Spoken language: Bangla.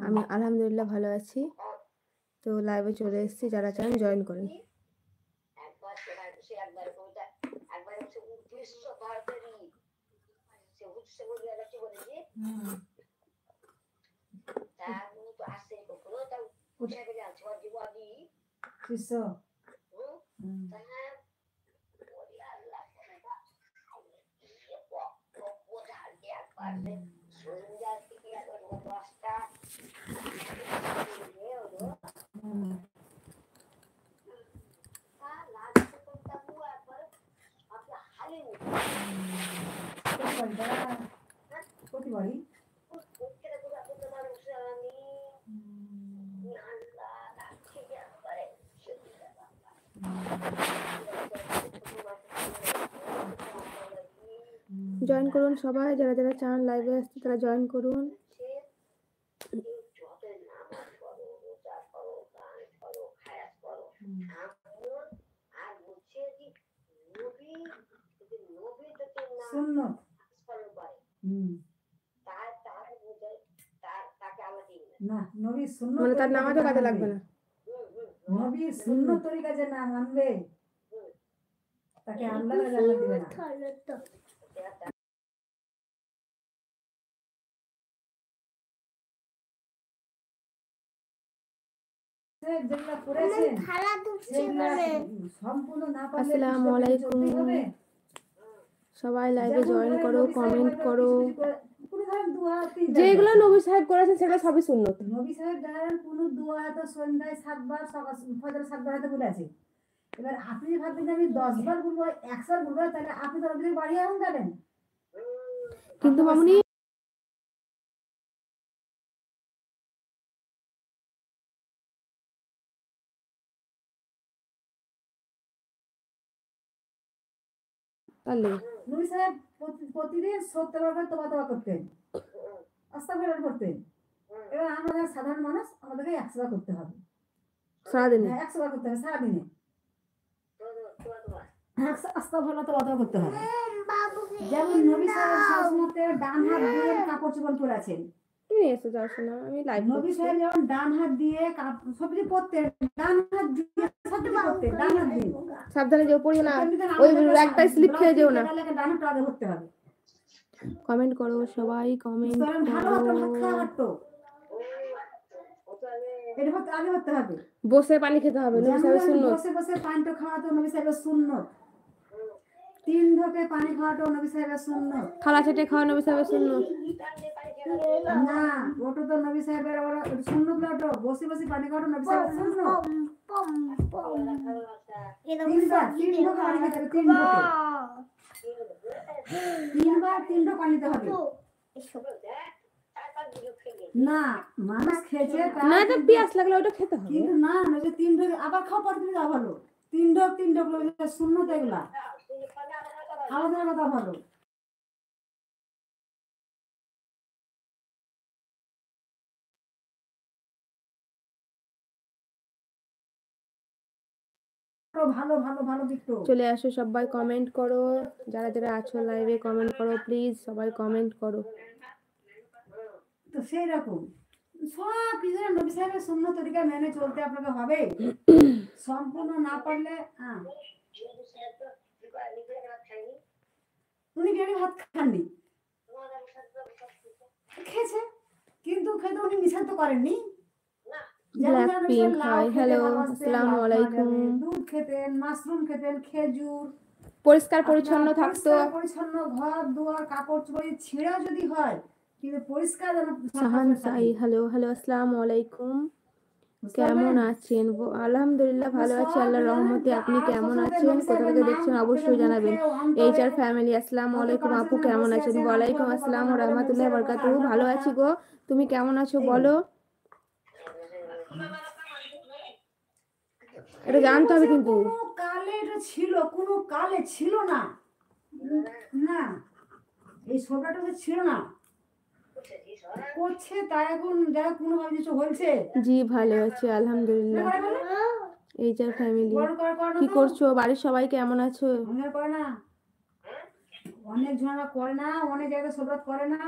আমি আলহামদুলিল্লাহ ভালো আছি। তো লাইভে চলে এসেছি, যারা চান জয়েন করেন। জয়েন করুন সবাই, যারা যারা চান লাইভে আসতে তারা জয়েন করুন। মানে তার নামাজও কাজে লাগবে না। নবী সুন্নত তরিকা যে না মানবে তাকে আল্লাহ জান্নাত দিবে না। আসসালামু আলাইকুম, সবাই লাইভে জয়েন করো, কমেন্ট করো। যেগুলো নবী সাহেব করেছেন সেগুলো সবই সুন্নত। নবী সাহেব দাঁড়ান কোন দোয়া তো সন্ধ্যায় 7 বার, সকাল ফজর 7 বার হাতে বলেছে। এবার আপনি ভাববেন আমি 10 বার বলবো, 100 বার বলবো, তাহলে আপনি তো আপনি বাড়ি আউন যাবেন। কিন্তু মামুনি নবী সাহেব প্রতিদিন 70 বার তওবা করতেন, আস্তাগফিরুল্লাহ করতেন। এবার আমরা সাধারণ মানুষ, আমাদেরকে 100 বার করতে হবে সারাদিনে। 100 বার করতে হবে সারাদিনে। আস্তাগফিরুল্লাহ তওবা করতে হবে। যেমন নবী সাহেব সবসময় ডান হাত দিয়ে কাপড় চোপড় পরে আছেন। তুমি এসে যাও শোনা, আমি লাইভ নবী সাহেব যেমন ডান হাত দিয়ে সবজি পরতেন, ডান হাত দিয়ে সবজি পরতেন, ডান হাত দিয়ে। সাবধানে যেও, পড়িও না, ওই একটা স্লিপ খেয়ে যেও না। ডান হাত আগে ধরতে হবে। কমেন্ট করো সবাই, কমেন্ট করো। বসে পানি খেতে হবে, নবী সাহেবের সুন্নত। বসে বসে পানিটা খাওয়াতো নবী সাহেবের সুন্নত। 3 ঢোকে পানি খাওয়াতো নবী সাহেবের সুন্নত। থালা ছেটে খাওয়া নবী সাহেবের সুন্নত। না, ওটা তো নবী সাহেবের সুন্নত না, তো বসে বসে পানি খাওয়াতো নবী সাহেবের সুন্নত। 3 ঢোক পানি খেতে হবে, 3 ঢোকে 3 বার 3 ঢোক পানি দিতে হবে। না, মানুষ খেয়েছে না, তো পিয়াস লাগলে ওটা খেতে হবে। কিন্তু না, যে 3 ঢোক আবার খাও, পর তুমি যাও ভালো। 3 ঢোক সুন্নত এগুলা আলাদা কথা ভালো। ভালো ভালো ভালো দিকটো চলে আসো সবাই, কমেন্ট করো। যারা যারা আছো লাইভে কমেন্ট করো প্লিজ, সবাই কমেন্ট করো। তো সেই রকম সব কিছু নবী সাহেবের সুন্নত তরিকা মেনে চলতে আপনাকে হবে। সম্পূর্ণ না পারলে উনি বেড়ে ভাত খাননি, খেয়েছে, কিন্তু খেতে উনি নিষেধ তো করেননি। ব্ল্যাকপিঙ্ক, হাই হ্যালো, আসসালামু আলাইকুম। দুধ খেতেন, মাশরুম খেতেন, খেজুর, পরিষ্কার পরিচ্ছন্ন থাকতো। পরিচ্ছন্ন ঘর দুয়ার, কাপড় চোপড় ছেঁড়া যদি হয় কিন্তু পরিষ্কার যেন। সাহান সাই, হ্যালো হ্যালো, আসসালামু আলাইকুম। কেমন আছেন? আলহামদুলিল্লাহ ভালো আছি আল্লাহর রহমতে। আপনি কেমন আছেন? কোথা থেকে দেখছেন অবশ্যই জানাবেন। HR ফ্যামিলি, আসসালামু আলাইকুম। আপু কেমন আছেন? ওয়ালাইকুম আসসালাম ওয়া রাহমাতুল্লাহি ওয়া বারাকাতুহু। ভালো আছি গো, তুমি কেমন আছো বলো? এটা জানতে হবে কিন্তু। কোন কালে এটা ছিল, কোন কালে ছিল না। না, এই সবটা তো ছিল না, করছে তাই এখন যারা কোনো ভাবে কিছু হয়েছে। জি ভালো আছি আলহামদুলিল্লাহ। HR ফ্যামিলি, কি করছো? বাড়ির সবাই কেমন আছো? করে না, অনেক জনরা করে না, অনেক জায়গায় সবরাত করে না।